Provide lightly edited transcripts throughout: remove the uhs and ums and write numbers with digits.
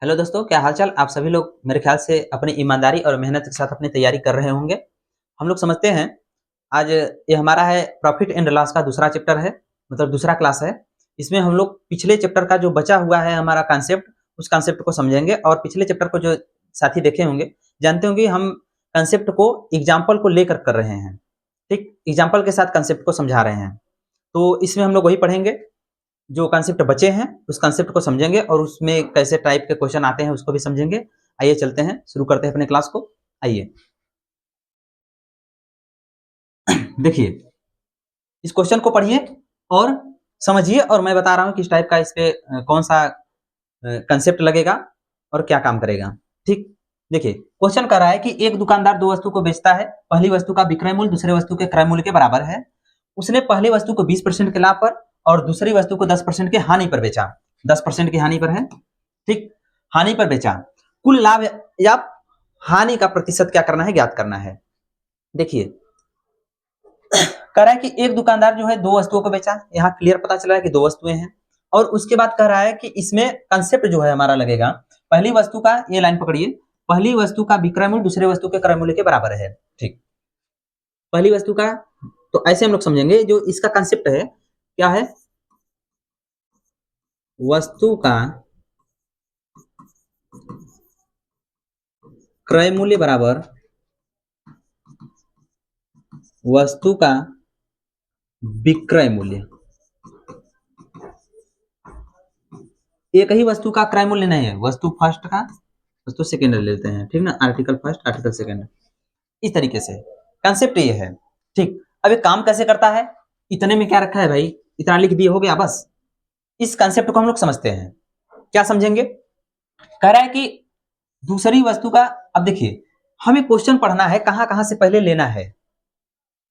Hello दोस्तों, क्या हाल-चाल? आप सभी लोग मेरे ख़्याल से अपनी ईमानदारी और मेहनत के साथ अपनी तैयारी कर रहे होंगे। हम लोग समझते हैं, आज ये हमारा है प्रॉफ़िट एंड लॉस का दूसरा चैप्टर है, मतलब दूसरा क्लास है। इसमें हम लोग पिछले चैप्टर का जो बचा हुआ है हमारा कॉन्सेप्ट, उस कॉन्सेप्ट को समझेंगे और पिछले चैप्टर को जो साथी देखे होंगे, जानते होंगे हम कॉन्सेप्ट को एग्ज़ाम्पल को लेकर कर रहे हैं, ठीक? एग्ज़ाम्पल के साथ कॉन्सेप्ट को समझा रहे हैं। तो इसमें हम लोग वही पढ़ेंगे जो कॉन्सेप्ट बचे हैं, उस कॉन्सेप्ट को समझेंगे और उसमें कैसे टाइप के क्वेश्चन आते हैं, उसको भी समझेंगे। आइए चलते हैं, शुरू करते हैं अपने क्लास को। आइए, देखिए, इस क्वेश्चन को पढ़िए और समझिए और मैं बता रहा हूँ किस टाइप का इस पे कौन-सा कॉन्सेप्ट लगेगा और क्या काम करेगा। ठीक? देखिए, क्वेश्चन कह रहा है कि एक दुकानदार 2 वस्तु को बेचता है। पहली वस्तु का विक्रय मूल्य दूसरे वस्तु के क्रय मूल्य के बराबर है। उसने पहली वस्तु को 20% के लाभ पर और दूसरी वस्तु को 10% की हानि पर बेचा। 10% की हानि पर है, ठीक? हानि पर बेचा। कुल लाभ या हानि का प्रतिशत क्या करना है, ज्ञात करना है। देखिए, कह रहा है कि एक दुकानदार जो है 2 वस्तुओं को बेचा। यहाँ क्लियर पता चला है कि 2 वस्तुएँ हैं और उसके बाद कह रहा है कि इसमें कांसेप्ट जो है हमारा लगेगा, पहली वस्तु का ये लाइन पकड़िए, पहली वस्तु का विक्रय मूल्य दूसरे वस्तु के क्रय मूल्य के बराबर है। ठीक। पहली वस्तु का तो ऐसे हम लोग समझेंगे जो इसका कांसेप्ट है, क्या है? वस्तु का क्रय मूल्य बराबर वस्तु का विक्रय मूल्य। एक ही वस्तु का क्रय मूल्य नहीं है, वस्तु फर्स्ट का, वस्तु सेकंड ले लेते हैं, ठीक ना? आर्टिकल फर्स्ट, आर्टिकल सेकंड, इस तरीके से कंसेप्ट ये है। ठीक। अब ये काम कैसे करता है? इतने में क्या रखा है भाई? इतना लिख दिए, हो गया बस। इस कंसेप्ट को हम लोग समझते हैं। क्या समझेंगे? कह रहा है कि दूसरी वस्तु का, अब देखिए, हमें क्वेश्चन पढ़ना है, कहां-कहां से पहले लेना है।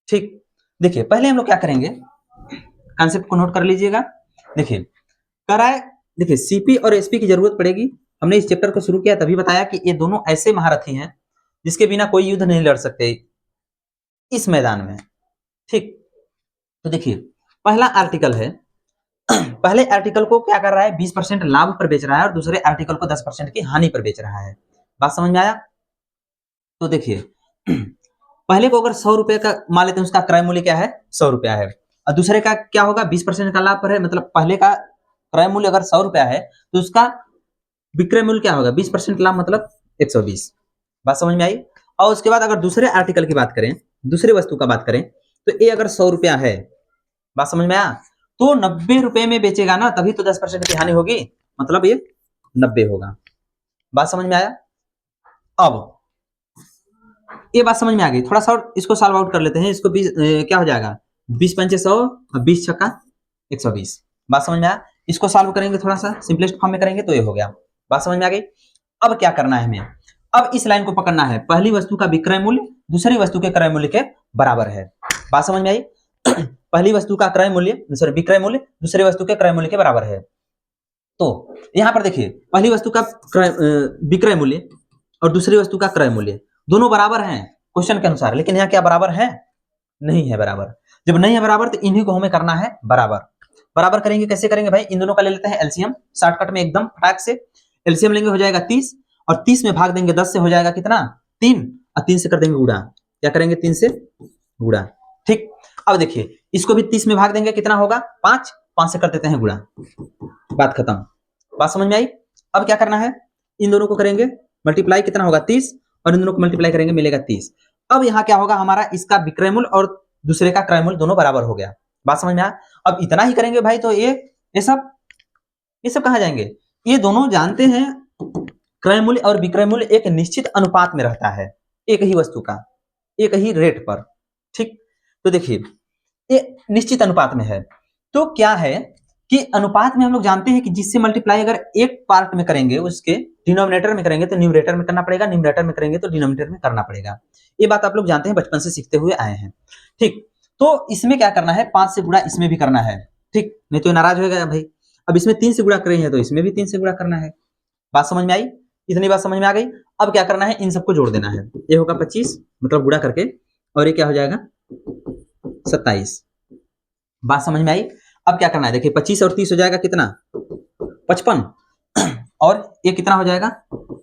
ठीक। देखिए, पहले हम लोग क्या करेंगे, कंसेप्ट को नोट कर लीजिएगा। देखिए, कह रहा है, देखिए सीपी और एसपी की जरूरत पड़ेगी। हमने इस चैप्टर को शुरू किया तभी बताया कि ये दोनों ऐसे महारथी हैं जिसके बिना कोई युद्ध नहीं लड़ सकते इस मैदान में। ठीक। तो देखिए, पहला आर्टिकल है, पहले आर्टिकल को क्या कर रहा है, 20% लाभ पर बेच रहा है और दूसरे आर्टिकल को 10% की हानि पर बेच रहा है। बात समझ में आया? तो देखिए, पहले को अगर 100 रुपए का मान लेते हैं, उसका क्रय मूल्य क्या है, 100 रुपया है और दूसरे का क्या होगा, 20% का लाभ पर है, मतलब पहले का क्रय मूल्य अगर 100 रुपया है तो उसका विक्रय मूल्य क्या होगा, 20% लाभ मतलब 120। बात समझ में आई? और उसके बाद अगर दूसरे आर्टिकल की बात करें, दूसरी वस्तु का बात करें, तो ये अगर 100 रुपया है, बात समझ में आया, तो 90 रुपए में बेचेगा ना, तभी तो 10% की हानि होगी, मतलब ये 90 होगा। बात समझ में आया? अब ये बात समझ में आ गई। थोड़ा सा और इसको सॉल्व आउट कर लेते हैं। इसको 20 क्या हो जाएगा, 20 पंचे 100 और 20 छक्का 120। बात समझ में आया? इसको सॉल्व करेंगे, थोड़ा सा सिंपलेस्ट फॉर्म में करेंगे तो ये हो गया। बात समझ में आ गई? अब क्या करना है हमें, अब इस लाइन को पकड़ना है, पहली वस्तु का विक्रय मूल्य दूसरी वस्तु के क्रय मूल्य के बराबर है। बात समझ में आई? पहली वस्तु का क्रय मूल्य, सॉरी विक्रय मूल्य दूसरी वस्तु के क्रय मूल्य के बराबर है। तो यहां पर देखिए, पहली वस्तु का विक्रय मूल्य और दूसरी वस्तु का क्रय मूल्य दोनों बराबर हैं क्वेश्चन के अनुसार, लेकिन यहाँ क्या बराबर है? नहीं है बराबर। जब नहीं है बराबर तो इन्हीं को हमें करना है बराबर। बराबर करेंगे, कैसे करेंगे भाई? इन दोनों का ले लेते हैं एलसीएम, शॉर्टकट में एकदम फटाक से। एलसीएम लेंगे, हो जाएगा 30 और 30 में भाग देंगे 10 से, हो जाएगा कितना, 3 और 3 से कर देंगे गुणा। क्या करेंगे, 3 से गुणा। ठीक। अब देखिए, इसको भी 30 में भाग देंगे, कितना होगा, 5, 5 से कर देते हैं गुणा, बात खत्म। बात समझ में आई? अब क्या करना है, इन दोनों को करेंगे मल्टीप्लाई, कितना होगा 30 और इन दोनों को मल्टीप्लाई करेंगे, मिलेगा 30। अब यहाँ क्या होगा, हमारा इसका विक्रय मूल्य और दूसरे का क्रय मूल्य दोनों बराबर हो गया। बात समझ में आया? अब इतना ही करेंगे भाई, तो ये सब कहाँ जाएंगे? ये दोनों जानते हैं क्रय मूल्य और विक्रय मूल्य एक निश्चित अनुपात में रहता है, एक ही वस्तु का एक ही रेट पर। ठीक। तो देखिए, ये निश्चित अनुपात में है, तो क्या है कि अनुपात में हम लोग जानते हैं कि जिससे मल्टीप्लाई अगर एक पार्ट में करेंगे, उसके डिनोमिनेटर में करेंगे तो न्यूमरेटर में करना पड़ेगा, न्यूमरेटर में करेंगे तो डिनोमिनेटर में करना पड़ेगा। ये बात आप लोग जानते हैं, बचपन से सीखते हुए आए हैं। ठीक। तो इसमें क्या करना है, 5 से गुणा इसमें भी करना है। ठीक, नहीं तो नाराज हो गया भाई। अब इसमें 3 से गुणा कर रहे हैं तो इसमें भी 3 से गुणा करना है। बात समझ में आई? इतनी बात समझ में आ गई? अब क्या करना है, इन सबको जोड़ देना है। ये होगा 25, मतलब गुणा करके, और ये क्या हो जाएगा 27। बात समझ में आई? अब क्या करना है, देखिए 25 और 30 हो जाएगा कितना, 55। और ये कितना हो जाएगा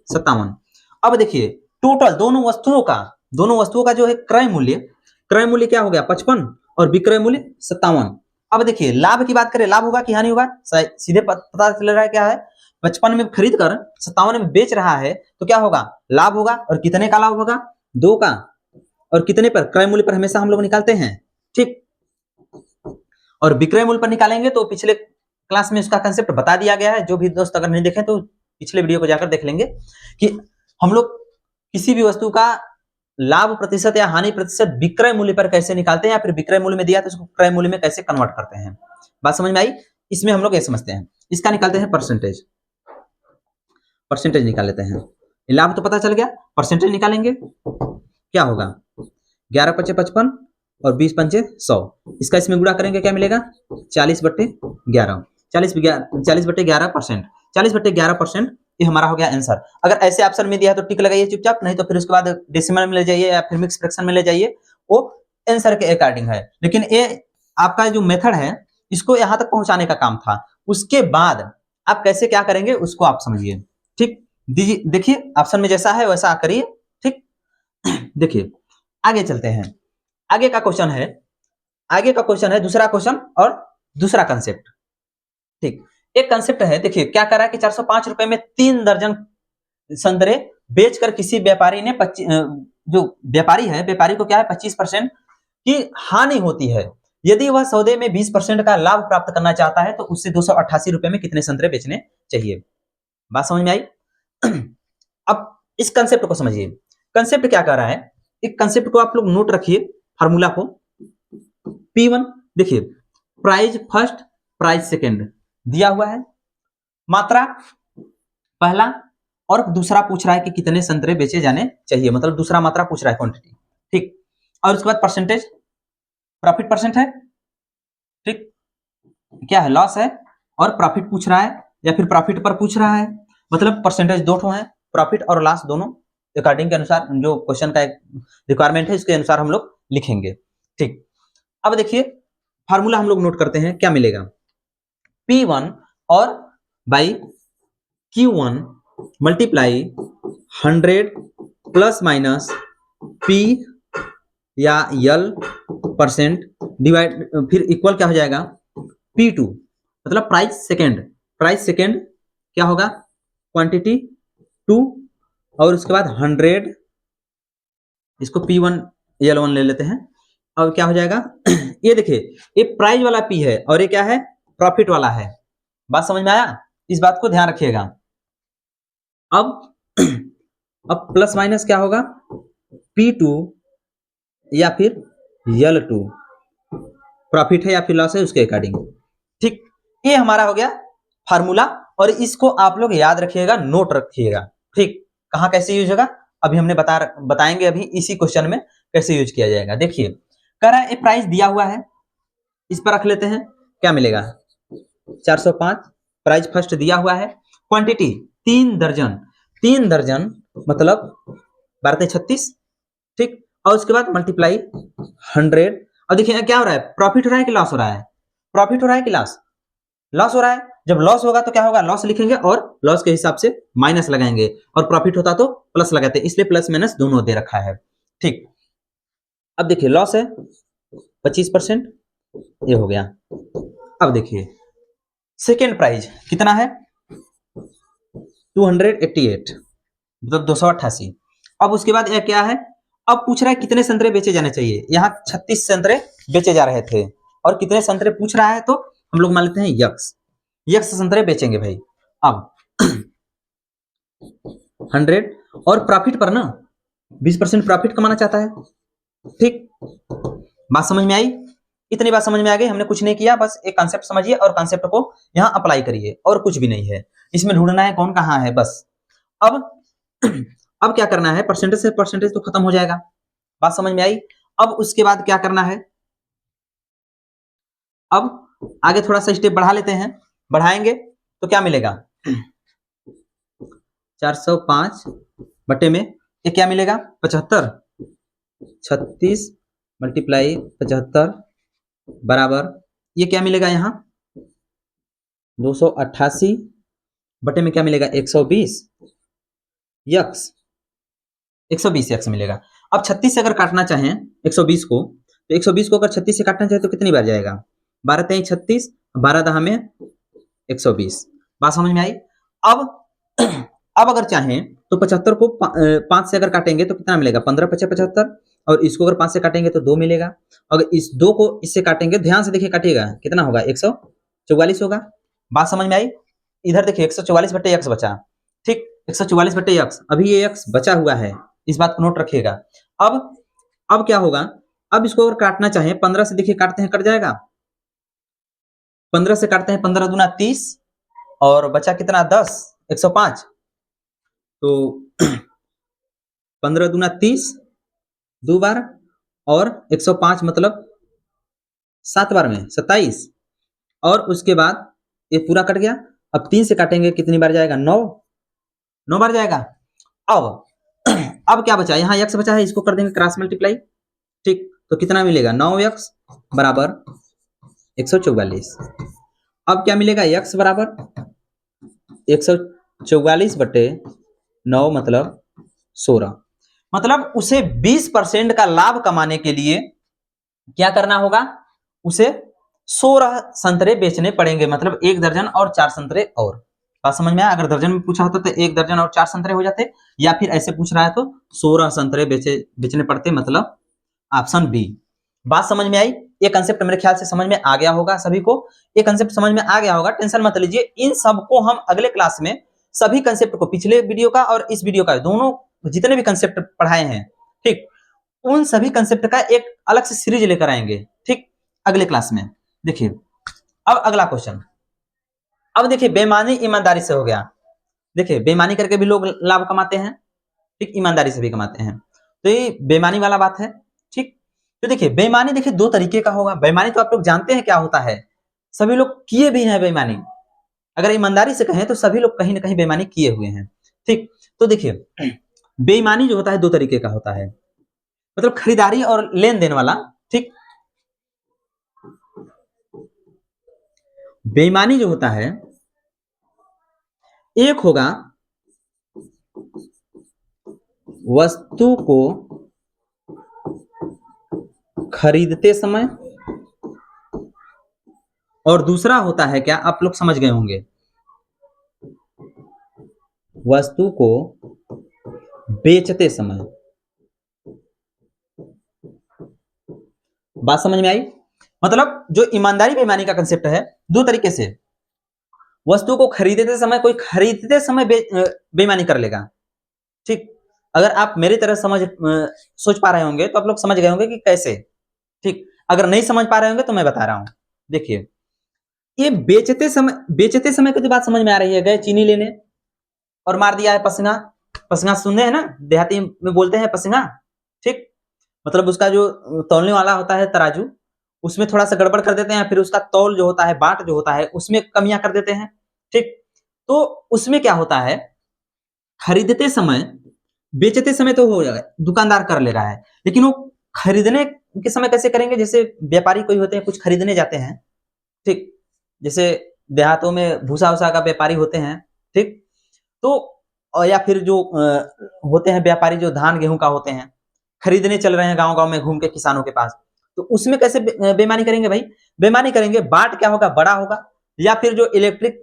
57। अब देखिए टोटल दोनों वस्तुओं का जो है क्रय मूल्य क्या हो गया 55 और विक्रय मूल्य 57। अब देखिए लाभ की बात करें, लाभ होगा कि हानि होगा, सीधे पता चल रहा है क्या है, 55 में खरीद कर 57 में बेच रहा है तो क्या होगा, लाभ होगा। और कितने का लाभ होगा, 2 का। और कितने पर, क्रय मूल्य पर हमेशा हम लोग निकालते हैं, ठीक। और विक्रय मूल्य पर निकालेंगे तो पिछले क्लास में इसका कंसेप्ट बता दिया गया है, जो भी दोस्त अगर नहीं देखें तो पिछले वीडियो को जाकर देख लेंगे कि हम लोग किसी भी वस्तु का लाभ प्रतिशत या हानि प्रतिशत विक्रय मूल्य पर कैसे निकालते हैं, या फिर विक्रय मूल्य में दिया तो उसको क्रय मूल्य में कैसे कन्वर्ट करते हैं। बात समझ में आई। इसमें हम लोग ये समझते हैं, इसका निकालते हैं परसेंटेज निकाल लेते हैं। लाभ तो पता चल गया, परसेंटेज निकालेंगे, क्या होगा 11 × 5 = 55 और 20 × 5 = 100। इसका इसमें गुणा करेंगे क्या मिलेगा 40/11, 40/11%, 40/11% ये हमारा हो गया आंसर। अगर ऐसे ऑप्शन में दिया है तो टिक लगाइए चुपचाप, नहीं तो फिर उसके बाद डेसिमल में ले जाइए या फिर मिक्स फ्रैक्शन में ले जाइए, वो आंसर के अकॉर्डिंग है। लेकिन ये आपका जो मेथड है इसको यहां तक पहुंचाने का काम था, उसके बाद आप कैसे क्या करेंगे उसको आप समझिए, ठीक। देखिए ऑप्शन में जैसा है वैसा करिए, ठीक। देखिए आगे चलते हैं, आगे का क्वेश्चन है दूसरा क्वेश्चन और दूसरा कंसेप्ट, ठीक। एक कंसेप्ट है, देखिए क्या कर रहा है कि 405 रुपए में 3 दर्जन संतरे बेचकर किसी व्यापारी ने जो व्यापारी को क्या है 25% की हानि होती है। यदि वह सौदे में 20% का लाभ प्राप्त करना चाहता है तो उससे 288 रुपए में कितने संतरे बेचने चाहिए। बात समझ में आई। अब इस कंसेप्ट को समझिए, कंसेप्ट क्या कर रहा है, एक कंसेप्ट को आप लोग नोट रखिए, फार्मूला को। P1 देखिए प्राइज फर्स्ट प्राइज सेकंड दिया हुआ है, मात्रा पहला और दूसरा पूछ रहा है कि कितने संतरे बेचे जाने चाहिए, मतलब दूसरा मात्रा पूछ रहा है क्वांटिटी, ठीक। और उसके बाद परसेंटेज, प्रॉफिट परसेंट है, ठीक। क्या है लॉस है और प्रॉफिट पूछ रहा है या फिर प्रॉफिट पर पूछ रहा है, मतलब परसेंटेज दो ठो है, प्रॉफिट और लॉस दोनों अकॉर्डिंग के अनुसार जो क्वेश्चन का एक रिक्वायरमेंट है इसके अनुसार हम लोग लिखेंगे, ठीक। अब देखिए फार्मूला हम लोग नोट करते हैं, क्या मिलेगा P1 और by Q1 multiply 100 plus minus P या L परसेंट डिवाइड, फिर इक्वल क्या हो जाएगा P2, मतलब प्राइस सेकेंड क्या होगा क्वांटिटी 2 और उसके बाद 100, इसको P1 L1 ले लेते हैं। अब क्या हो जाएगा ये देखिए ये प्राइस वाला P है और ये क्या है प्रॉफिट वाला है। बात समझ में आया, इस बात को ध्यान रखिएगा। अब प्लस माइनस क्या होगा P2 या फिर L2, प्रॉफिट है या फिर लॉस है उसके अकॉर्डिंग, ठीक। ये हमारा हो गया फार्मूला और इसको आप लोग याद रखिएगा, नोट रखिएगा, ठीक। कहां कैसे यूज होगा अभी हमने बताएंगे अभी इसी क्वेश्चन में कैसे यूज किया जाएगा। देखिए कह रहा है ये प्राइस दिया हुआ है, इस पर रख लेते हैं, क्या मिलेगा 405, प्राइस फर्स्ट दिया हुआ है, क्वांटिटी 3 दर्जन मतलब 12 × 36, ठीक। और उसके बाद मल्टीप्लाई 100। अब देखिए क्या हो रहा है, प्रॉफिट हो रहा है कि लॉस हो रहा है, प्रॉफिट हो रहा है कि लॉस हो रहा है। जब लॉस होगा तो क्या होगा लॉस लिखेंगे और लॉस के हिसाब से माइनस लगाएंगे, और प्रॉफिट होता तो प्लस लगाते, इसलिए प्लस माइनस दोनों दे रखा है, ठीक। अब देखिए लॉस है 25%, ये हो गया। अब देखिए सेकेंड प्राइस कितना है 288, मतलब 288। अब उसके बाद यह क्या है, अब पूछ रहा है कितने संतरे बेचे जाने चाहिए, यहाँ 36 संतरे बेचे जा रहे थे और कितने संतरे पूछ रहा है तो हम लोग मान लेते हैं यक्स संतरे बेचेंगे भाई। अब 100 और प्रॉफिट पर ना 20% प्रॉफिट कमाना चाहता है, ठीक। बात समझ में आई, इतनी बात समझ में आ गई, हमने कुछ नहीं किया, बस एक कॉन्सेप्ट समझिए और कॉन्सेप्ट को यहाँ अप्लाई करिए, और कुछ भी नहीं है इसमें, ढूंढना है कौन कहाँ है बस। अब क्या करना है, परसेंटेज से परसेंटेज तो खत्म हो जाएगा, बात समझ में आई। अब उसके बाद क्या करना है, अब आगे थोड़ा सा स्टेप बढ़ा लेते हैं, बढ़ाएंगे तो क्या मिलेगा 405 बटे में ये क्या मिलेगा 75, 36 मल्टीप्लाई 75 बराबर ये क्या मिलेगा यहाँ 288 बटे में क्या मिलेगा 120 यक्स, 120 यक्स मिलेगा। अब 36 से अगर काटना चाहें 120 को, तो 120 को अगर 36 से काटना चाहे तो कितनी बार जाएगा, 12 तेई 36, 12 दहा में 120। बात समझ में आई। अब अब अगर चाहें तो 75 को 5 से अगर काटेंगे तो कितना मिलेगा, 15 पचे 75, और इसको अगर 5 से काटेंगे तो 2 मिलेगा। अगर इस 2 को इससे काटेंगे, ध्यान से देखिए काटिएगा, कितना होगा 144 होगा। बात समझ में आई। इधर देखिए 144 बटे एक्स बचा, ठीक, 144 बटे एक्स, अभी ये एक्स बचा हुआ है, इस बात को नोट रखिएगा। अब क्या होगा, अब इसको अगर काटना चाहे 15 से, देखिए काटते हैं कट जाएगा, 15 से काटते हैं, 15 दूना 30, और बचा कितना 10, 105, तो 15 दूना 30, 2 बार, और 105 मतलब 7 बार में 27, और उसके बाद ये पूरा कट गया। अब 3 से काटेंगे, कितनी बार जाएगा, 9 बार जाएगा। अब अब क्या बचा, यहाँ x बचा है, इसको कर देंगे क्रॉस मल्टीप्लाई, ठीक, तो कितना मिलेगा 9x बराबर 144। अब क्या मिलेगा, x बराबर 144 बटे 9 मतलब 16। मतलब उसे 20% का लाभ कमाने के लिए क्या करना होगा, उसे 16 संतरे बेचने पड़ेंगे, मतलब 1 दर्जन और 4 संतरे और। बात समझ में आया। अगर दर्जन में पूछा होता तो 1 दर्जन और 4 संतरे हो जाते, या फिर ऐसे पूछ रहा है तो 16 संतरे बेचने पड़ते, मतलब ऑप्शन बी। बात समझ में आई। ये कंसेप्ट मेरे ख्याल से समझ में आ गया होगा सभी को, ये कंसेप्ट समझ में आ गया होगा, टेंशन मत लीजिए। इन सबको हम अगले क्लास में, सभी कंसेप्ट को, पिछले वीडियो का और इस वीडियो का, दोनों जितने भी कंसेप्ट पढ़ाए हैं, ठीक, उन सभी कंसेप्ट का एक अलग से सीरीज लेकर आएंगे, ठीक, अगले क्लास में। देखिए अब अगला क्वेश्चन, अब देखिए बेईमानी ईमानदारी से हो गया। देखिए बेईमानी करके भी लोग लाभ कमाते हैं, ठीक, ईमानदारी से भी कमाते हैं, तो ये बेईमानी वाला बात है, ठीक। तो देखिए बेईमानी, देखिए 2 तरीके का होगा। बेईमानी तो आप लोग जानते हैं क्या होता है, सभी लोग किए भी हैं बेईमानी। अगर ईमानदारी से कहें तो सभी लोग कहीं ना कहीं बेईमानी किए हुए हैं, ठीक। तो देखिए बेईमानी जो होता है 2 तरीके का होता है, मतलब खरीदारी और लेन देन वाला, ठीक। बेईमानी जो होता है, एक होगा वस्तु को खरीदते समय, और दूसरा होता है क्या, आप लोग समझ गए होंगे, वस्तु को बेचते समय। बात समझ में आई। मतलब जो ईमानदारी बेईमानी का कंसेप्ट है, 2 तरीके से, वस्तु को खरीदते समय, कोई खरीदते समय बेईमानी कर लेगा, ठीक। अगर आप मेरी तरह सोच पा रहे होंगे तो आप लोग समझ गए होंगे कि कैसे, ठीक। अगर नहीं समझ पा रहे होंगे तो मैं बता रहा हूं। देखिए ये बेचते समय की तो बात समझ में आ रही है, गए चीनी लेने और मार दिया है पसंगा। पसंगा सुनते हैं ना, देहाती में बोलते हैं पसंगा, ठीक। मतलब उसका जो तौलने वाला होता है तराजू, उसमें थोड़ा सा गड़बड़ कर देते हैं, फिर उसका तौल जो होता है, बाट जो होता है, उसमें कमियां कर देते हैं, ठीक। तो उसमें क्या होता है, खरीदते समय, बेचते समय तो हो जाएगा, दुकानदार कर ले रहा है, लेकिन वो खरीदने के समय कैसे करेंगे, जैसे व्यापारी कोई होते हैं, कुछ खरीदने जाते हैं, ठीक, जैसे देहातों में भूसा उसा का व्यापारी होते हैं, ठीक। तो या फिर जो होते हैं व्यापारी जो धान गेहूं का होते हैं, खरीदने चल रहे हैं गांव गांव में घूम के किसानों के पास, तो उसमें कैसे बेईमानी करेंगे भाई, बेईमानी करेंगे, बाट क्या होगा, बड़ा होगा, या फिर जो इलेक्ट्रिक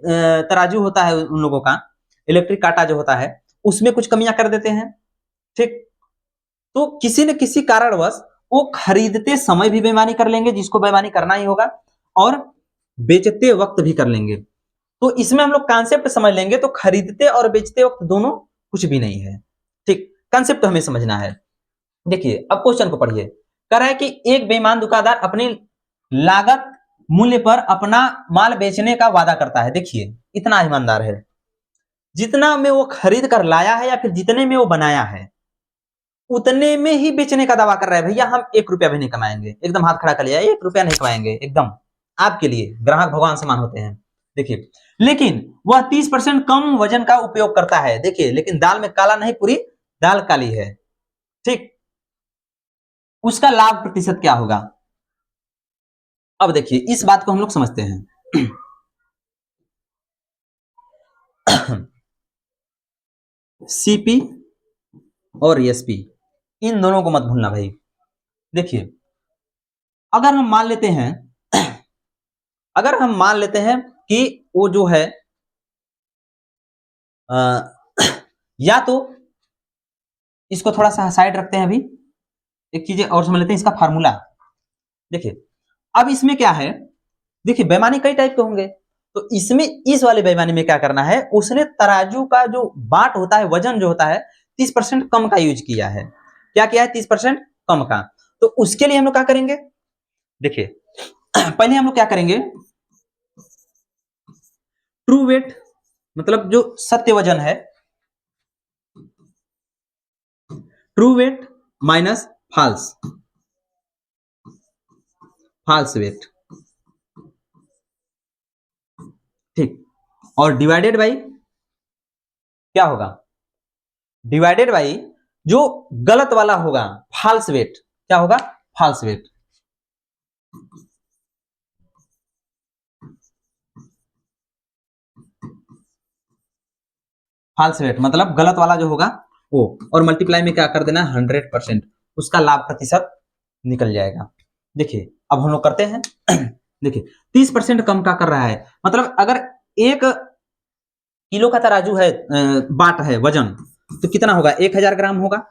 तराजू होता है उन लोगों का, इलेक्ट्रिक कांटा जो होता है, उसमें कुछ कमियां कर देते हैं, ठीक। तो किसी न किसी कारणवश वो खरीदते समय भी बेईमानी कर लेंगे, जिसको बेईमानी करना ही होगा, और बेचते वक्त भी कर लेंगे। तो इसमें हम लोग कॉन्सेप्ट समझ लेंगे तो खरीदते और बेचते वक्त दोनों कुछ भी नहीं है, ठीक, कॉन्सेप्ट हमें समझना है। देखिए अब क्वेश्चन को पढ़िए, कह रहा है कि एक बेईमान दुकानदार अपनी लागत मूल्य पर अपना माल बेचने का वादा करता है। देखिए इतना ईमानदार है, जितना में वो खरीद कर लाया है या फिर जितने में वो बनाया है, उतने में ही बेचने का दावा कर रहा है। भैया हम 1 रुपया भी नहीं कमाएंगे, एकदम हाथ खड़ा कर लिया, 1 रुपया नहीं कमाएंगे, एकदम आपके लिए ग्राहक भगवान समान होते हैं। देखिए लेकिन वह 30% कम वजन का उपयोग करता है। देखिए लेकिन दाल में काला नहीं, पूरी दाल काली है, ठीक। उसका लाभ प्रतिशत क्या होगा। अब देखिए इस बात को हम लोग समझते हैं। सीपी और एसपी, इन दोनों को मत भूलना भाई। देखिए अगर हम मान लेते हैं अगर हम मान लेते हैं कि वो जो है या तो इसको थोड़ा सा साइड रखते हैं, अभी एक चीज और समझ लेते हैं, इसका फार्मूला। देखिए अब इसमें क्या है, देखिए बेईमानी कई टाइप के होंगे, तो इसमें इस वाले बेईमानी में क्या करना है, उसने तराजू का जो बाट होता है, वजन जो होता है 30% कम का यूज किया है। क्या किया है? 30% कम का। तो उसके लिए हम लोग क्या करेंगे, देखिए पहले हम लोग क्या करेंगे, ट्रू वेट मतलब जो सत्य वजन है, true weight minus false false weight, ठीक, और डिवाइडेड बाई क्या होगा, डिवाइडेड बाई जो गलत वाला होगा फॉल्स वेट, क्या होगा? False wait. फॉल्स वेट मतलब गलत वाला जो होगा वो, और मल्टीप्लाई में क्या कर देना, 100%, उसका लाभ प्रतिशत निकल जाएगा। देखिए अब हम लोग करते हैं देखिए 30% कम का कर रहा है, मतलब अगर 1 किलो का तराजू है, बाट है वजन, तो कितना होगा, 1000 ग्राम होगा।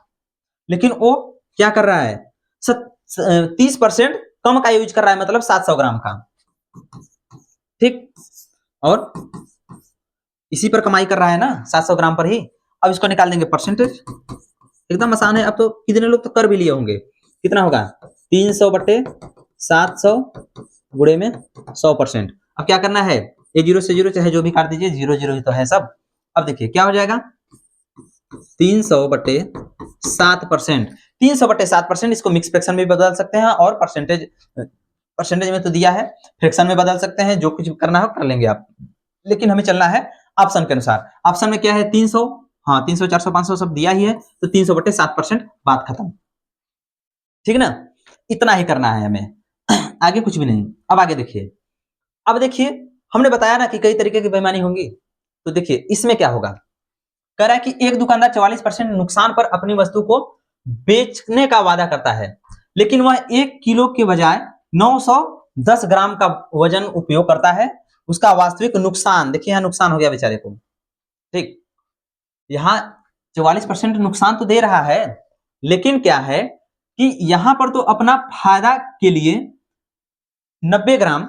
लेकिन वो क्या कर रहा है, 30% कम का यूज कर रहा है, मतलब 700 ग्राम का, ठीक, और इसी पर कमाई कर रहा है ना, 700 ग्राम पर ही। अब इसको निकाल देंगे परसेंटेज, एकदम आसान है। अब तो कितने लोग तो कर भी लिए होंगे, कितना होगा, 300/700 गुणे में 100%। अब क्या करना है, ये 0 से 0 चाहे जो भी काट दीजिए, 0 0 ही तो है सब। अब देखिए क्या हो जाएगा, 300/7%, 300/7%, इसको मिक्स फ्रैक्शन में बदल सकते हैं, और परसेंटेज में तो दिया है, फ्रैक्शन में बदल सकते हैं, जो कुछ करना हो कर लेंगे आप, लेकिन हमें चलना है ऑप्शन के अनुसार। ऑप्शन में क्या है, 300, हाँ 300 400 500 सब दिया ही है, तो 300/7%, बात खत्म, ठीक ना। इतना ही करना है हमें आगे कुछ भी नहीं। अब आगे देखिए, अब देखिए हमने बताया ना कि कई तरीके की बेईमानी होंगी, तो देखिए इसमें क्या होगा, कह रहा है कि एक दुकानदार 44% नुकसान पर अपनी वस्तु को बेचने का वादा करता है, लेकिन वह 1 किलो के बजाय 910 ग्राम का वजन उपयोग करता है। उसका वास्तविक नुकसान, देखिए यहाँ नुकसान हो गया बेचारे को, ठीक, यहाँ 44% नुकसान तो दे रहा है, लेकिन क्या है कि यहां पर तो अपना फायदा के लिए 90 ग्राम,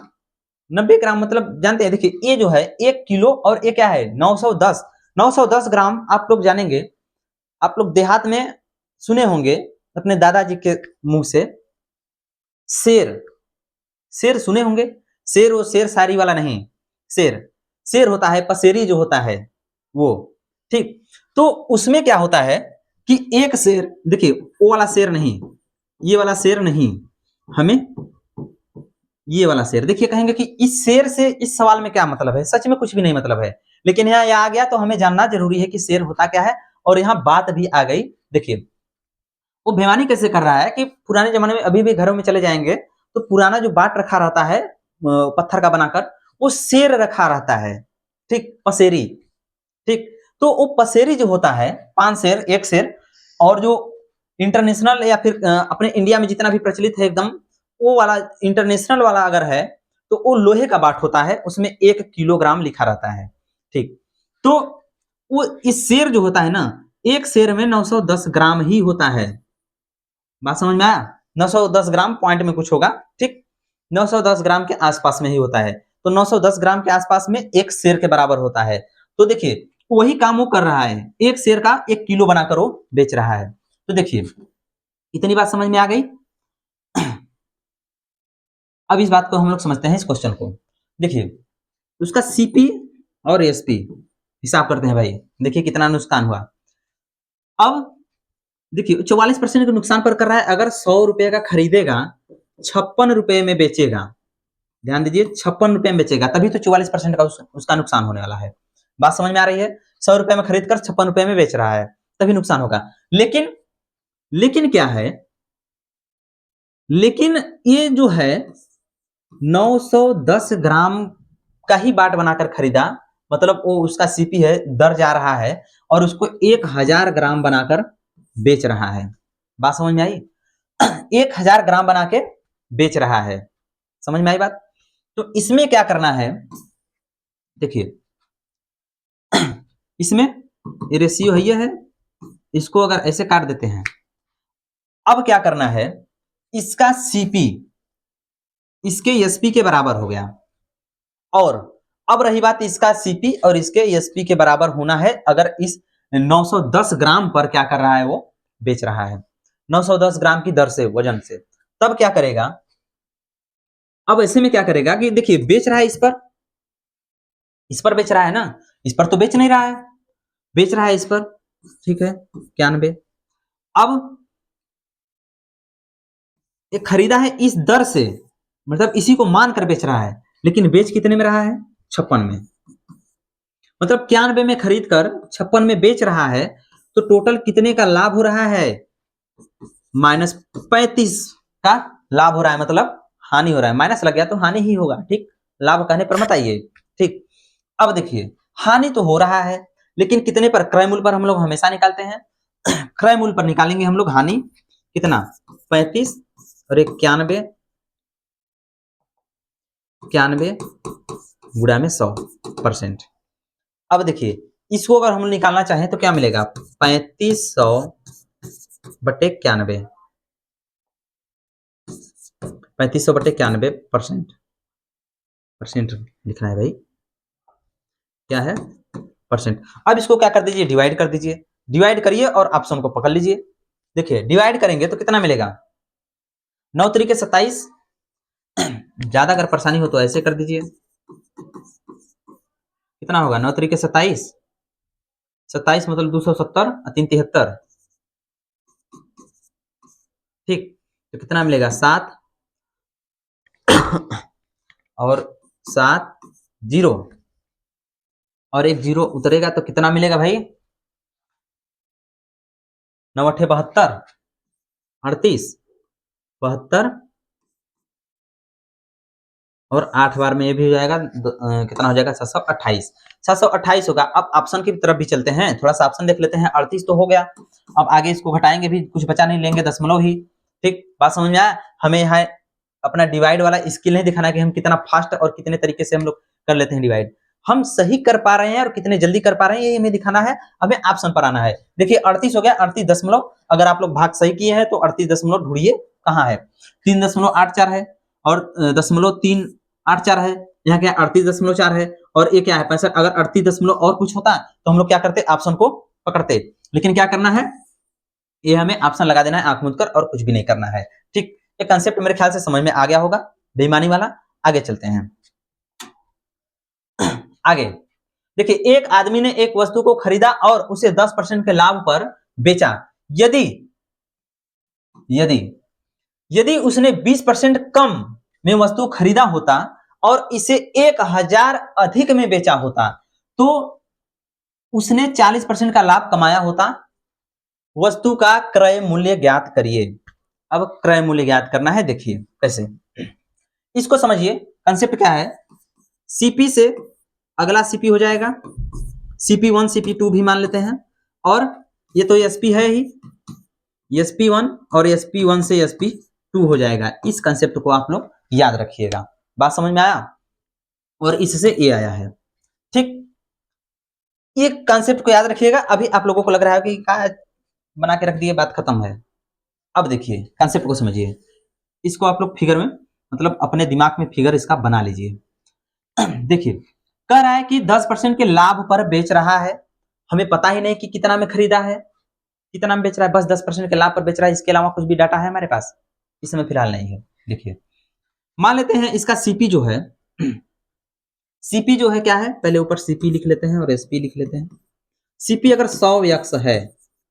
90 ग्राम मतलब जानते हैं, देखिए ये जो है 1 किलो, और ये क्या है 910 ग्राम। आप लोग जानेंगे, आप लोग देहात में सुने होंगे अपने दादाजी के मुंह से, शेर, शेर सुने होंगे, शेर वो शेर शायरी वाला नहीं, शेर, शेर होता है पसेरी जो होता है वो, ठीक। तो उसमें क्या होता है कि एक शेर, देखिए वो वाला शेर नहीं, ये वाला शेर नहीं, हमें ये वाला शेर, देखिए कहेंगे कि इस शेर से इस सवाल में क्या मतलब है, सच में कुछ भी नहीं मतलब है, लेकिन यहाँ आ गया तो हमें जानना जरूरी है कि शेर होता क्या है, और यहाँ बात भी आ गई। देखिए वो बेईमानी कैसे कर रहा है कि पुराने जमाने में अभी भी घरों में चले जाएंगे तो पुराना जो बाट रखा रहता है पत्थर का बनाकर, वो शेर रखा रहता है, ठीक, पसेरी, ठीक। तो वो पसेरी जो होता है, 5 शेर, 1 शेर, और जो इंटरनेशनल या फिर अपने इंडिया में जितना भी प्रचलित है एकदम, वो वाला इंटरनेशनल वाला अगर है, तो वो लोहे का बाट होता है, उसमें 1 किलोग्राम लिखा रहता है, ठीक। तो वो इस शेर जो होता है ना, एक शेर में 910 ग्राम ही होता है, बात समझ में आया, 910 ग्राम पॉइंट में कुछ होगा, ठीक, 910 ग्राम के आसपास में ही होता है, तो 910 ग्राम के आसपास में 1 शेर के बराबर होता है। तो देखिए वही काम वो कर रहा है, 1 शेर का 1 किलो बनाकर वो बेच रहा है। तो देखिए इतनी बात समझ में आ गई। अब इस बात को हम लोग समझते हैं, इस क्वेश्चन को देखिए, उसका सीपी और एसपी हिसाब करते हैं भाई, देखिए कितना नुकसान हुआ। अब देखिए 44% के नुकसान पर कर रहा है, अगर 100 रुपए का खरीदेगा, 56 रुपए में बेचेगा, ध्यान दीजिए 56 रुपए में बेचेगा, तभी तो 44% का उसका नुकसान होने वाला है। बात समझ में आ रही है, 100 रुपए में खरीद कर 56 रुपए में बेच रहा है, तभी नुकसान होगा। लेकिन क्या है, लेकिन ये जो है 910 ग्राम का ही बाट बनाकर खरीदा, मतलब वो उसका सीपी है, दर जा रहा है और उसको 1000 ग्राम बनाकर बेच रहा है। बात समझ में आई? 1000 ग्राम बना के बेच रहा है। समझ में आई बात? तो इसमें क्या करना है, देखिए इसमें ये रेशियो है, ये है, इसको अगर ऐसे काट देते हैं, अब क्या करना है, इसका सीपी इसके एसपी के बराबर हो गया, और अब रही बात इसका सीपी और इसके एसपी के बराबर होना है अगर इस 910 ग्राम पर क्या कर रहा है, वो बेच रहा है 910 ग्राम की दर से, वजन से। तब क्या करेगा, अब ऐसे में क्या करेगा कि देखिए बेच रहा है इस पर बेच रहा है ना, इस पर तो बेच नहीं रहा है, बेच रहा है इस पर, ठीक है 91। अब ये खरीदा है इस दर से, मतलब इसी को मान कर बेच रहा है, लेकिन बेच कितने में रहा है, 56 में। मतलब 91 में खरीद कर 56 में बेच रहा है, तो टोटल कितने का लाभ हो रहा है, -35 का लाभ हो रहा है, मतलब हानि हो रहा है। माइनस लग गया तो हानि ही होगा, ठीक, लाभ कहने पर मत आइए, ठीक। अब देखिए हानि तो हो रहा है, लेकिन कितने पर, क्रय मूल्य पर हम लोग हमेशा निकालते हैं, क्रय मूल्य पर निकालेंगे हम लोग हानि कितना, 35 और 91 गुणा में 100%। अब देखिए इसको अगर हम निकालना चाहें तो क्या मिलेगा, 3500 बटे 91, 3500 बटे 91% लिखना है भाई, क्या है, परसेंट। अब इसको क्या कर दीजिए, डिवाइड कर दीजिए, डिवाइड करिए और ऑप्शन को पकड़ लीजिए। देखिए डिवाइड करेंगे तो कितना मिलेगा, 9 तरीके 27, ज्यादा अगर परेशानी हो तो ऐसे कर दीजिए, कितना होगा 9 तरीके 27, 27 मतलब 270 और 3 73, ठीक, तो कितना मिलेगा 7 और 7 जीरो, और एक जीरो उतरेगा तो कितना मिलेगा भाई, 9 8 72, 38 72, और 8 बार में ये भी हो जाएगा, कितना हो जाएगा 728, 728 होगा। अब ऑप्शन की तरफ भी चलते हैं, थोड़ा सा ऑप्शन देख लेते हैं, 38 तो हो गया, अब आगे इसको घटाएंगे भी, कुछ बचा नहीं, लेंगे दशमलव ही, ठीक, बात समझ में आया। हमें यहाँ अपना डिवाइड वाला स्किल नहीं दिखाना कि हम कितना फास्ट और कितने तरीके से हम लोग कर लेते हैं डिवाइड, हम सही कर पा रहे हैं और कितने जल्दी कर पा रहे हैं ये हमें दिखाना है, हमें ऑप्शन पर आना है। देखिए 38 हो गया, 38 दशमलव, अगर आप लोग भाग सही किए हैं तो 38 दशमलव ढूंढिए कहाँ है, 3.84 है, और 0.384 है, यहाँ क्या 38.4 है, और ये क्या है 65। अगर 38 दशमलव और कुछ होता तो हम लोग क्या करते, ऑप्शन को पकड़ते, लेकिन क्या करना है, ये हमें ऑप्शन लगा देना है आंख मूंद कर, और कुछ भी नहीं करना है, ठीक। ये कंसेप्ट मेरे ख्याल से समझ में आ गया होगा, बेईमानी वाला। आगे चलते हैं, आगे देखिए एक आदमी ने एक वस्तु को खरीदा और उसे 10% के लाभ पर बेचा, यदि यदि यदि उसने 20% कम में वस्तु खरीदा होता और इसे 1000 अधिक में बेचा होता तो उसने 40% का लाभ कमाया होता। वस्तु का क्रय मूल्य ज्ञात करिए। अब क्रय मूल्य ज्ञात करना है, देखिए कैसे, इसको समझिए। कंसेप्ट क्या है, सीपी से अगला सीपी हो जाएगा, CP1 CP2 भी मान लेते हैं, और ये तो एसपी है ही, SP1 और SP1 से SP2 हो जाएगा। इस कंसेप्ट को आप लोग याद रखिएगा, बात समझ में आया, और इससे ये आया है, ठीक। ये कंसेप्ट को याद रखिएगा। अभी आप लोगों को लग रहा है कि क्या बना के रख दिए, बात खत्म है। अब देखिए कंसेप्ट को समझिए, इसको आप लोग फिगर में, मतलब अपने दिमाग में फिगर इसका बना लीजिए। देखिए कह रहा है कि 10% के लाभ पर बेच रहा है, हमें पता ही नहीं कि कितना में खरीदा है, कितना में बेच रहा है, बस 10% के लाभ पर बेच रहा है, इसके अलावा कुछ भी डाटा है हमारे पास इस समय फिलहाल नहीं है। देखिए मान लेते हैं इसका सीपी जो है, सीपी जो है क्या है, पहले ऊपर सीपी लिख लेते हैं और एसपी लिख लेते हैं। सीपी अगर 100x है,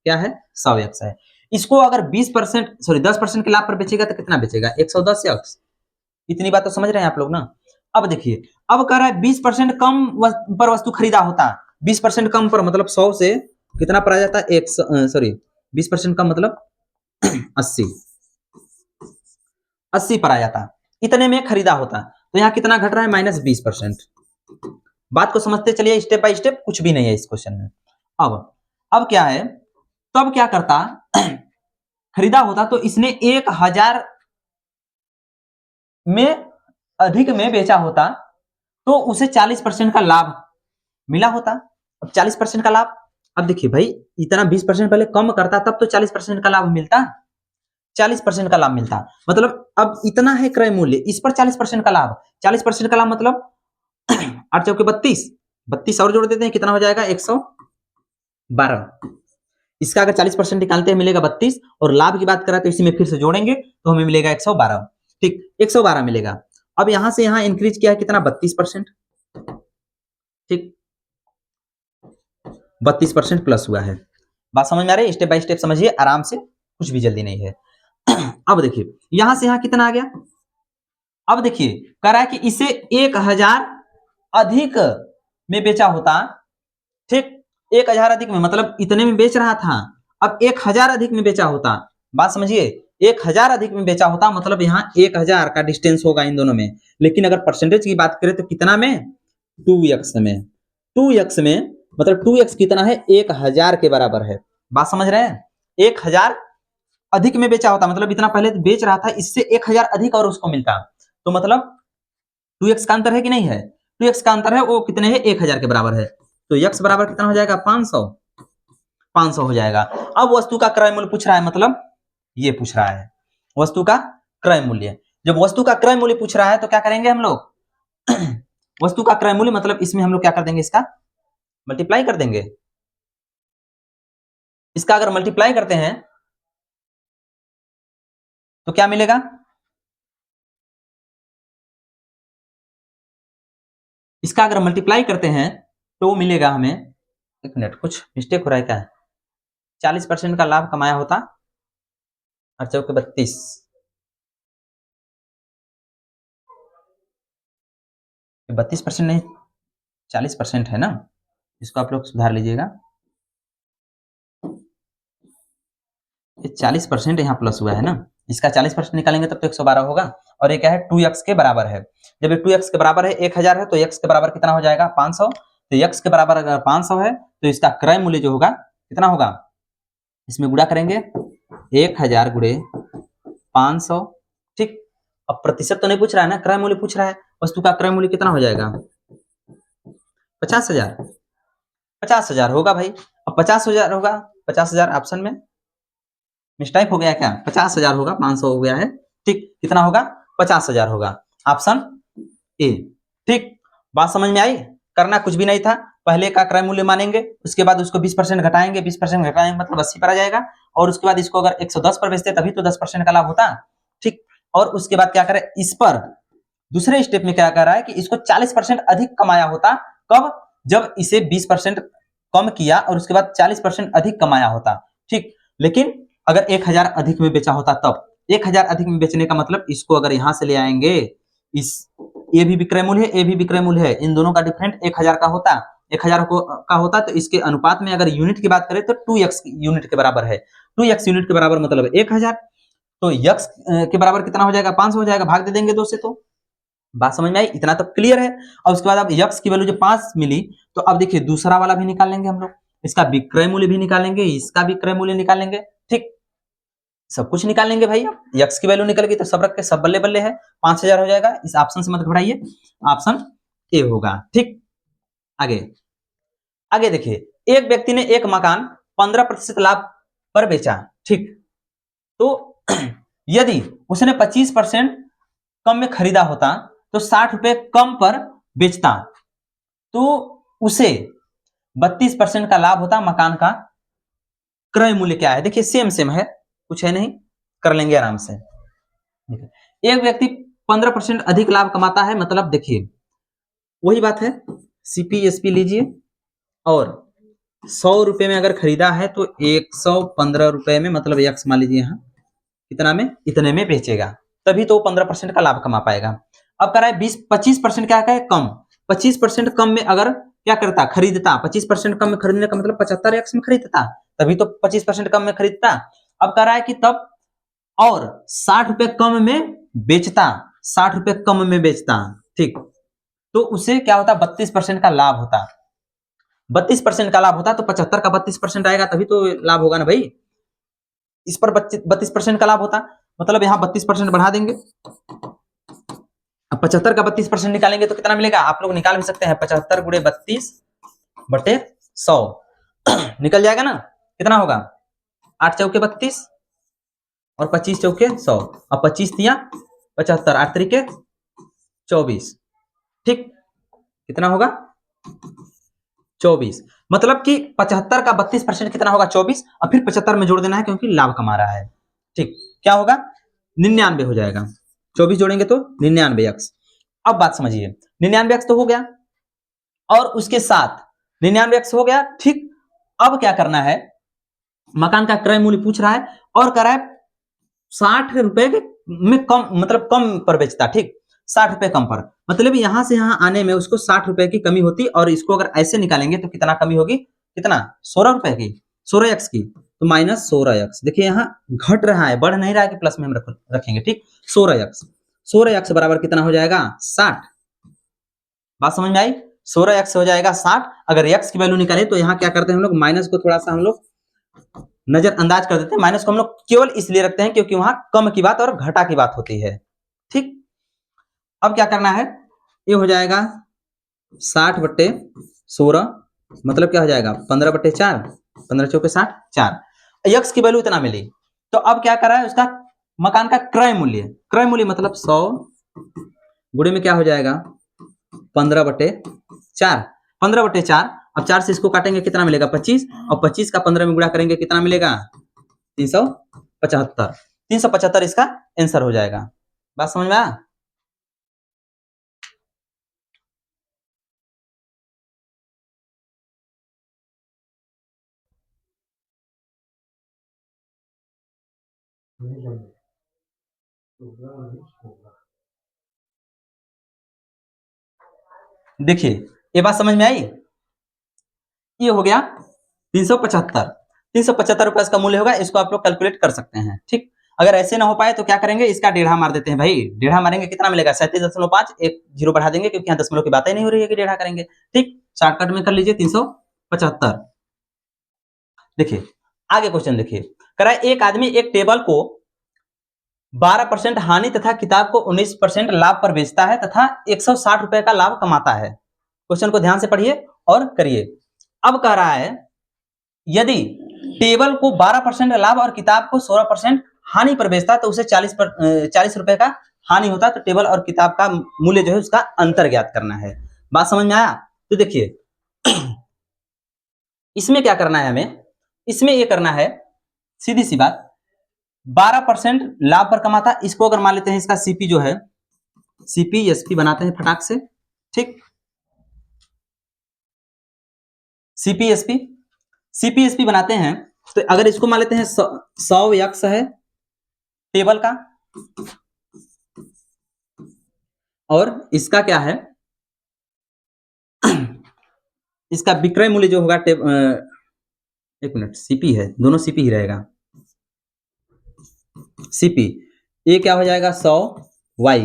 क्या है 100x है, इसको अगर 20% सॉरी 10% के लाभ पर बेचेगा तो कितना बेचेगा, 110x। इतनी बात तो समझ रहे हैं आप लोग ना। अब देखिए अब कह रहा है 20% कम पर वस्तु खरीदा होता, 20% कम पर मतलब 100 से कितना पर आ जाता है, एक सॉरी 20% कम मतलब 80, 80 पर आ जाता, इतने में खरीदा होता, तो यहाँ कितना घट रहा है, -20%। बात को समझते चलिए स्टेप बाय स्टेप, कुछ भी नहीं है इस क्वेश्चन में। अब क्या है, तब क्या करता, खरीदा होता तो इसने 1000 में अधिक में बेचा होता तो उसे 40% का लाभ मिला होता। अब 40% का लाभ, अब देखिए भाई इतना 20% पहले कम करता तब तो 40% का लाभ मिलता, 40% का लाभ मिलता, मतलब अब इतना है क्रय मूल्य, इस पर 40% का लाभ, 40% का लाभ मतलब 8 चौके 32, 32 और जोड़ देते हैं कितना हो जाएगा 112। इसका अगर 40% निकालते हैं मिलेगा 32, और लाभ की बात करें तो इसी में फिर से जोड़ेंगे तो हमें मिलेगा 112। ठीक, 112 मिलेगा। अब यहां से यहां इंक्रीज किया है कितना 32%। ठीक, 32% प्लस हुआ है। बात समझ में आ रही है? स्टेप बाय स्टेप समझिए आराम से, कुछ भी जल्दी नहीं है। अब देखिए यहां से यहां कितना आ गया, अब देखिए कह रहा है कि इसे 1000 अधिक में बेचा होता। ठीक, 1000 अधिक में मतलब इतने में बेच रहा था, अब 1000 अधिक में बेचा होता। बात समझिए, 1000 अधिक में बेचा होता मतलब यहाँ 1000 का डिस्टेंस होगा इन दोनों में, लेकिन अगर परसेंटेज की बात करें तो कितना में, 2x में, 2x में मतलब 2x कितना है 1000 के बराबर है। बात समझ रहे हैं, 1000 अधिक में बेचा होता मतलब इतना पहले बेच रहा था, इससे 1000 अधिक और उसको मिलता, तो मतलब 2x का अंतर है कि नहीं है, 2x का अंतर है वो कितने है 1000 के बराबर है, तो x बराबर कितना हो जाएगा 500, 500 हो जाएगा। अब वस्तु का क्रय मूल्य पूछ रहा है, मतलब ये पूछ रहा है वस्तु का क्रय मूल्य। जब वस्तु का क्रय मूल्य पूछ रहा है तो क्या करेंगे हम लोग वस्तु का क्रय मूल्य मतलब इसमें हम लोग क्या कर देंगे, इसका मल्टीप्लाई कर देंगे। इसका अगर मल्टीप्लाई करते हैं तो क्या मिलेगा, इसका अगर मल्टीप्लाई करते हैं तो वो मिलेगा हमें, एक मिनट कुछ मिस्टेक हो रहा है क्या, 40% का लाभ कमाया होता, और चौके 32, 32% नहीं 40% है ना, इसको आप लोग सुधार लीजिएगा, ये 40% यहाँ प्लस हुआ है ना, इसका 40% निकालेंगे तब तो 112 होगा, और ये क्या है 2x के बराबर है। जब ये 2x के बराबर है 1000 है तो x के बराबर कितना हो जाएगा 500, तो x के बराबर अगर 500 है तो इसका क्रय मूल्य जो होगा कितना होगा, इसमें गुणा करेंगे 1000 गुणे 500। ठीक, अब प्रतिशत तो नहीं पूछ रहा है ना, क्रय मूल्य पूछ रहा है, वस्तु का क्रय मूल्य कितना हो जाएगा 50,000, 50,000 होगा भाई। अब 50,000 होगा, 50,000 ऑप्शन में मिस्टेक हो गया क्या, 50,000 होगा 500 हो गया है। ठीक, कितना होगा 50,000 होगा, ऑप्शन ए। ठीक, बात समझ में आई, करना कुछ भी नहीं था, पहले का क्रय मूल्य मानेंगे, उसके बाद उसको 20% घटाएंगे, 20% घटाएंगे मतलब 80 पर आ जाएगा, और उसके बाद इसको अगर 110 पर बेचते तभी तो 10% का लाभ होता। ठीक, और उसके बाद क्या करें, इस पर दूसरे स्टेप में क्या कर रहा है कि इसको 40% अधिक कमाया होता, कब, जब इसे 20% कम किया और उसके बाद 40% अधिक कमाया होता। ठीक, लेकिन अगर 1000 अधिक में बेचा होता तब, 1000 अधिक में बेचने का मतलब इसको अगर यहां से ले आएंगे, इस ये भी विक्रय मूल्य है, ये भी विक्रय मूल्य है, इन दोनों का डिफरेंट 1000 का होता, 1000 का होता, तो इसके अनुपात में अगर यूनिट की बात करें तो 2x यूनिट के बराबर है, 2x यूनिट के बराबर मतलब 1000, तो x के बराबर कितना हो जाएगा 500 हो जाएगा, भाग दे देंगे 2 से, तो बात समझ में आई, इतना तो क्लियर है। और उसके बाद अब x की वैल्यू जो 5 मिली, तो अब देखिए दूसरा वाला भी निकाल लेंगे हम लोग, इसका विक्रय मूल्य भी निकालेंगे, इसका विक्रय मूल्य निकालेंगे। ठीक, सब कुछ निकालेंगे भाई, अब x की वैल्यू निकल गई तो सब रख के सब बल्ले बल्ले है, 5000 हो जाएगा, इस ऑप्शन से मत घबराइए, ऑप्शन ए होगा। ठीक, आगे आगे देखिए एक व्यक्ति ने एक मकान 15% लाभ पर बेचा। ठीक, तो यदि उसने 25% कम में खरीदा होता तो 60 रुपए कम पर बेचता तो उसे 32% का लाभ होता, मकान का क्रय मूल्य क्या है, देखिए सेम सेम है, कुछ है नहीं, कर लेंगे आराम से। एक व्यक्ति 15% अधिक लाभ कमाता है, मतलब देखिए वही बात है, सीपीएसपी लीजिए, और 100 रुपए में अगर खरीदा है तो 115 रुपए में, मतलब एक्स मान लीजिए यहाँ कितना में, इतने में बेचेगा, तभी तो 15% का लाभ कमा पाएगा। अब कह रहा है 25% क्या है कम, 25% कम में अगर क्या करता, खरीदता, 25% कम में खरीदने का मतलब 75x में खरीदता, तभी तो 25% कम में खरीदता। अब कह रहा है कि तब और 60 रुपए कम में बेचता, 60 रुपए कम में बेचता। ठीक, तो उससे क्या होता, 32% का लाभ होता, 32% का लाभ होता, तो 75 का 32% आएगा तभी तो लाभ होगा ना भाई। इस पर 32% का लाभ होता, मतलब यहाँ 32% बढ़ा देंगे। अब 75 का 32% निकालेंगे तो कितना मिलेगा, आप लोग निकाल भी सकते हैं, 75 गुणे 32/100 निकल जाएगा ना, कितना होगा, 8 चौके 32 और 25 चौके 100, अब 25 तिया 75, 8 तरीके 24, ठीक, कितना होगा 24, मतलब कि 75 का 32% कितना होगा 24, और फिर 75 में जोड़ देना है क्योंकि लाभ कमा रहा है, ठीक, क्या होगा 99 हो जाएगा, 24 जोड़ेंगे तो 99x। अब बात समझिए, 99x तो हो गया, और उसके साथ 99x हो गया, ठीक। अब क्या करना है, मकान का क्रय मूल्य पूछ रहा है और कह रहा है 60 रुपए में कम, मतलब कम पर बेचता, ठीक, 60 रुपए कम पर, मतलब यहां से यहां आने में उसको 60 रुपए की कमी होती, और इसको अगर ऐसे निकालेंगे तो कितना कमी होगी, कितना 16 रुपए की, 16x की, तो माइनस 16x, देखिए यहाँ घट रहा है, बढ़ नहीं रहा है कि प्लस में हम रखेंगे, ठीक, 16x बराबर कितना हो जाएगा 60, बात समझ में आई, 16x हो जाएगा 60, अगर x की वैल्यू निकाले तो यहाँ क्या करते हैं हम लोग, माइनस को थोड़ा सा हम लोग नजरअंदाज कर देते हैं, माइनस को हम लोग केवल इसलिए रखते हैं क्योंकि वहां कम की बात और घटा की बात होती है, ठीक। अब क्या करना है, ये हो जाएगा 60/16, मतलब क्या हो जाएगा 15/4, 15 चौके 60, 4, यक्स की वैल्यू इतना मिली, तो अब क्या कर रहा है, उसका मकान का क्रय मूल्य मतलब 100 गुणे में क्या हो जाएगा 15/4, 15/4, अब 4 से इसको काटेंगे कितना मिलेगा 25, और 25 का 15 में गुणा करेंगे कितना मिलेगा 375, 375 इसका आंसर हो जाएगा, बात समझ में आया। देखिए ये बात समझ में आई, ये हो गया 375, 375 रुपए इसका मूल्य होगा, इसको आप लोग कैलकुलेट कर सकते हैं, ठीक। अगर ऐसे ना हो पाए तो क्या करेंगे, इसका डेढ़ा मार देते हैं भाई, डेढ़ा मारेंगे कितना मिलेगा 37.5, एक जीरो बढ़ा देंगे क्योंकि यहाँ दशमलव की बात ही नहीं हो रही है कि डेढ़ा करेंगे, ठीक, शॉर्टकट में कर लीजिए 375। देखिए आगे क्वेश्चन देखिए, कह रहा है एक आदमी एक टेबल को 12% हानि तथा किताब को 19% लाभ पर बेचता है तथा 160 रुपए का लाभ कमाता है। क्वेश्चन को ध्यान से पढ़िए और करिए। अब कह रहा है यदि टेबल को 12% लाभ और किताब को 16% हानि पर बेचता है तो उसे 40 रुपए का हानि होता है, तो टेबल और किताब का मूल्य जो है उसका अंतर ज्ञात करना है। बात समझ में आया, तो देखिए इसमें क्या करना है हमें, इसमें ये करना है सीधी सी बात, 12% लाभ पर कमाता, इसको अगर मान लेते हैं इसका सीपी जो है, सीपी एसपी बनाते हैं फटाक से, ठीक, सीपीएसपी, सीपीएसपी बनाते हैं, तो अगर इसको मान लेते हैं 100 यक्स है टेबल का, और इसका क्या है इसका विक्रय मूल्य जो होगा, एक मिनट, सीपी है, दोनों सीपी ही रहेगा, सीपी, ये क्या हो जाएगा 100 वाई,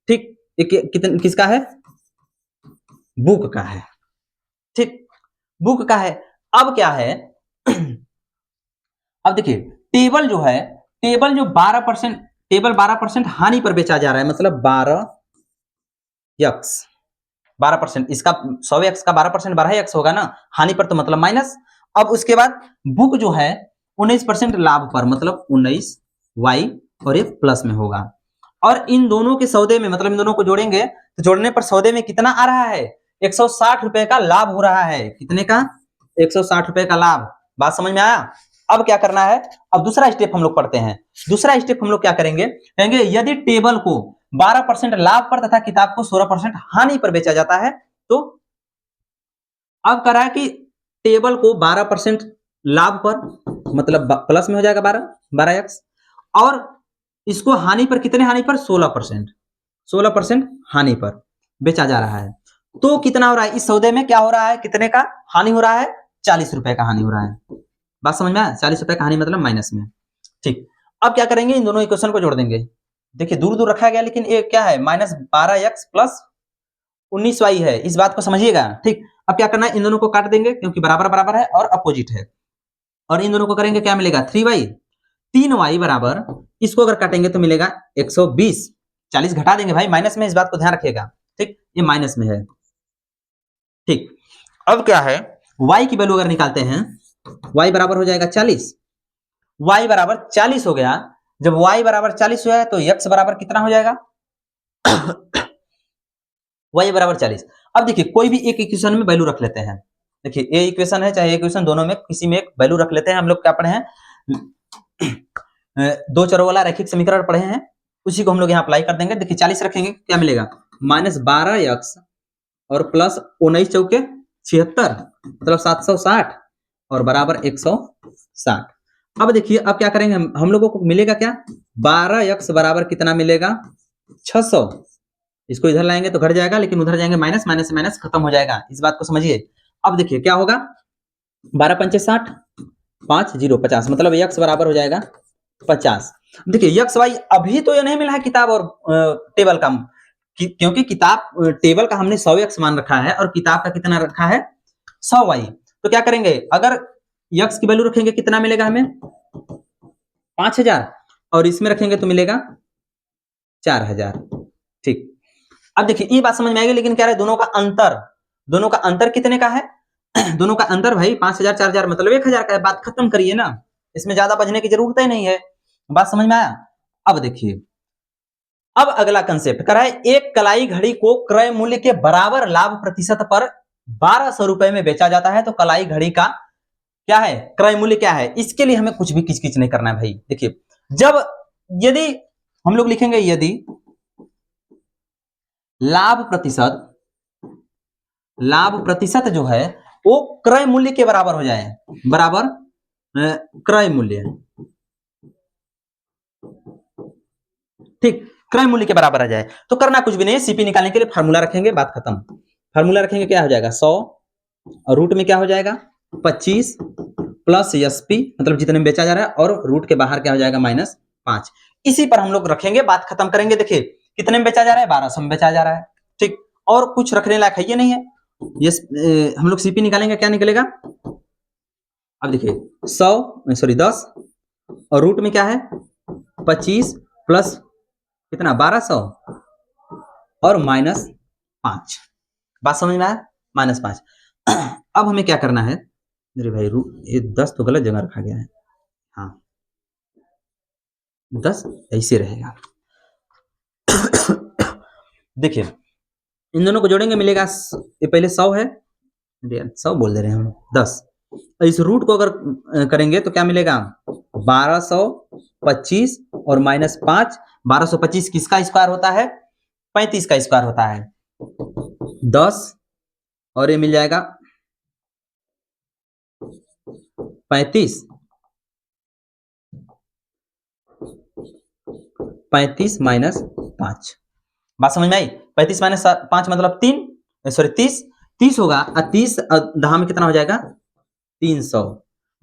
ठीक, कितन किसका है, बुक का है, ठीक, बुक का है। अब क्या है अब देखिए टेबल जो है, टेबल जो 12%, टेबल 12% हानि पर बेचा जा रहा है, मतलब 12 यक्स, 12%, इसका 100 यक्स का 12% 12 यक्स होगा ना, हानि पर तो मतलब माइनस। अब उसके बाद बुक जो है 19% लाभ पर, मतलब 19 वाई, और ये प्लस में होगा, और इन दोनों के सौदे में, मतलब इन दोनों को जोड़ेंगे तो जोड़ने पर सौदे में कितना आ रहा है, 160 रुपए का लाभ हो रहा है, कितने का 160 रुपए का लाभ, बात समझ में आया। अब क्या करना है, अब दूसरा स्टेप हम लोग पढ़ते हैं, दूसरा स्टेप हम लोग क्या करेंगे, कहेंगे यदि टेबल को 12% लाभ पर तथा किताब को 16% हानि पर बेचा जाता है, तो अब कह रहा है कि टेबल को 12% लाभ पर, मतलब प्लस में हो जाएगा 12 एक्स, और इसको हानि पर, कितने हानि पर 16%, 16% हानि पर बेचा जा रहा है, तो कितना हो रहा है इस सौदे में, क्या हो रहा है, कितने का हानि हो रहा है, 40 रुपए का हानि हो रहा है, बात समझ में आया, 40 रुपए का हानि मतलब माइनस में, ठीक। अब क्या करेंगे, इन दोनों इक्वेशन को जोड़ देंगे, देखिए दूर दूर रखा गया लेकिन ये क्या है, -12x प्लस 19y है, इस बात को समझिएगा। ठीक, अब क्या करना है, इन दोनों को काट देंगे क्योंकि बराबर बराबर है और अपोजिट है, और इन दोनों को करेंगे क्या मिलेगा 3y। 3y बराबर, इसको अगर काटेंगे तो मिलेगा 120। 40 घटा देंगे भाई, माइनस में, इस बात को ध्यान रखिएगा। ठीक, ये माइनस में है। ठीक, अब क्या है, y की वैल्यू अगर निकालते हैं, y बराबर हो जाएगा 40। y बराबर 40 हो गया। जब y बराबर 40 हुआ है तो x बराबर कितना हो जाएगा y बराबर 40। अब देखिए कोई भी एक इक्वेशन में वैल्यू रख लेते हैं। देखिए ये इक्वेशन है चाहे इक्वेशन, दोनों में किसी में एक वैल्यू रख लेते हैं। हम लोग क्या पढ़े हैं, दो चरों वाला रैखिक समीकरण पढ़े हैं, उसी को हम लोग यहाँ अप्लाई कर देंगे। देखिए 40 रखेंगे क्या मिलेगा, -12x और प्लस 19 चौके 76, मतलब 760 और बराबर 160। अब देखिए अब क्या करेंगे, हम लोगों को मिलेगा क्या, 12x बराबर कितना मिलेगा 600। इसको इधर लाएंगे तो घट जाएगा, लेकिन उधर जाएंगे माइनस, माइनस से माइनस खत्म हो जाएगा, इस बात को समझिए। अब देखिए क्या होगा, 12 पंचे 60, 5 0 50, मतलब x बराबर हो जाएगा 50। देखिए x y अभी तो ये नहीं मिला है किताब और टेबल का, क्योंकि किताब टेबल का हमने 100x मान रखा है और किताब का कितना रखा है 100y। तो क्या करेंगे, अगर x की वैल्यू रखेंगे कितना मिलेगा हमें 5000, और इसमें रखेंगे तो मिलेगा 4000। ठीक, अब देखिए ये बात समझ में आएगी, लेकिन क्या है, दोनों का अंतर कितने का है दोनों का अंतर भाई 5000 4000 मतलब 1000 का है। बात खत्म करिए ना, इसमें ज्यादा बचने की जरूरत ही नहीं है। बात समझ में आया। अब देखिए, अब अगला कंसेप्ट करा है, एक कलाई घड़ी को क्रय मूल्य के बराबर लाभ प्रतिशत पर 1200 रुपए में बेचा जाता है, तो कलाई घड़ी का क्या है, क्रय मूल्य क्या है। इसके लिए हमें कुछ भी किचकिच नहीं करना है भाई। देखिए जब, यदि हम लोग लिखेंगे, यदि लाभ प्रतिशत जो है वो क्रय मूल्य के बराबर हो जाए, बराबर क्रय मूल्य, ठीक, क्रय मूल्य के बराबर आ जाए, तो करना कुछ भी नहीं है, सीपी निकालने के लिए फार्मूला रखेंगे, बात खत्म। फार्मूला रखेंगे, क्या हो जाएगा 100 और रूट में क्या हो जाएगा 25 प्लस एसपी, मतलब जितने में बेचा जा रहा है, और रूट के बाहर क्या हो जाएगा -5। इसी पर हम लोग रखेंगे, बात खत्म करेंगे। देखिए कितने में बेचा जा रहा है, 1200 में बेचा जा रहा है। ठीक, और कुछ रखने लायक है ये नहीं है। ये हम लोग सीपी निकालेंगे, क्या निकलेगा, अब देखिए 10 और रूट में क्या है 25 प्लस कितना 1200 और -5। बात समझ में आया, -5। अब हमें क्या करना है, मेरे भाई ये 10 तो गलत जगह रखा गया है, हाँ 10 ऐसे रहेगा देखिए इन दोनों को जोड़ेंगे, मिलेगा, ये पहले 100 है, 100 बोल दे रहे हैं हम, 10। इस रूट को अगर करेंगे तो क्या मिलेगा 1225 और -5। 1225 किसका स्क्वायर होता है, 35 का स्क्वायर होता है, 10 और ये मिल जाएगा 35 -5। बात समझ में आई। 35 - 5 मतलब 3, सॉरी 30 होगा, 30 दहा में कितना हो जाएगा 300।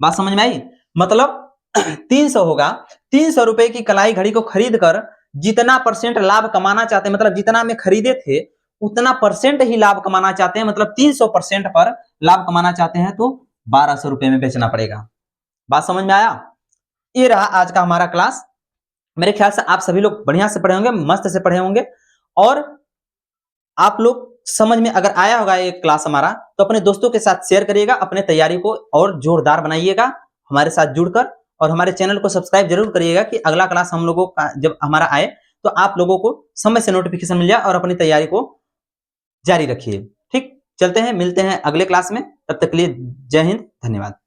बात समझ में आई, मतलब 300 होगा। 300 रुपए की कलाई घड़ी को खरीद कर जितना परसेंट लाभ कमाना चाहते हैं, मतलब जितना में खरीदे थे उतना परसेंट ही लाभ कमाना चाहते हैं, मतलब 300% पर लाभ कमाना चाहते हैं, तो 1200 रुपए में बेचना पड़ेगा। बात समझ में आया। ये रहा आज का हमारा क्लास। मेरे ख्याल से आप सभी लोग बढ़िया से पढ़े होंगे, मस्त से पढ़े होंगे, और आप लोग समझ में अगर आया होगा ये क्लास हमारा, तो अपने दोस्तों के साथ शेयर करिएगा, अपने तैयारी को और जोरदार बनाइएगा हमारे साथ जुड़कर, और हमारे चैनल को सब्सक्राइब जरूर करिएगा कि अगला क्लास हम लोगों का जब हमारा आए तो आप लोगों को समय से नोटिफिकेशन मिल जाए, और अपनी तैयारी को जारी रखिए। ठीक, चलते हैं, मिलते हैं अगले क्लास में, तब तक के लिए जय हिंद, धन्यवाद।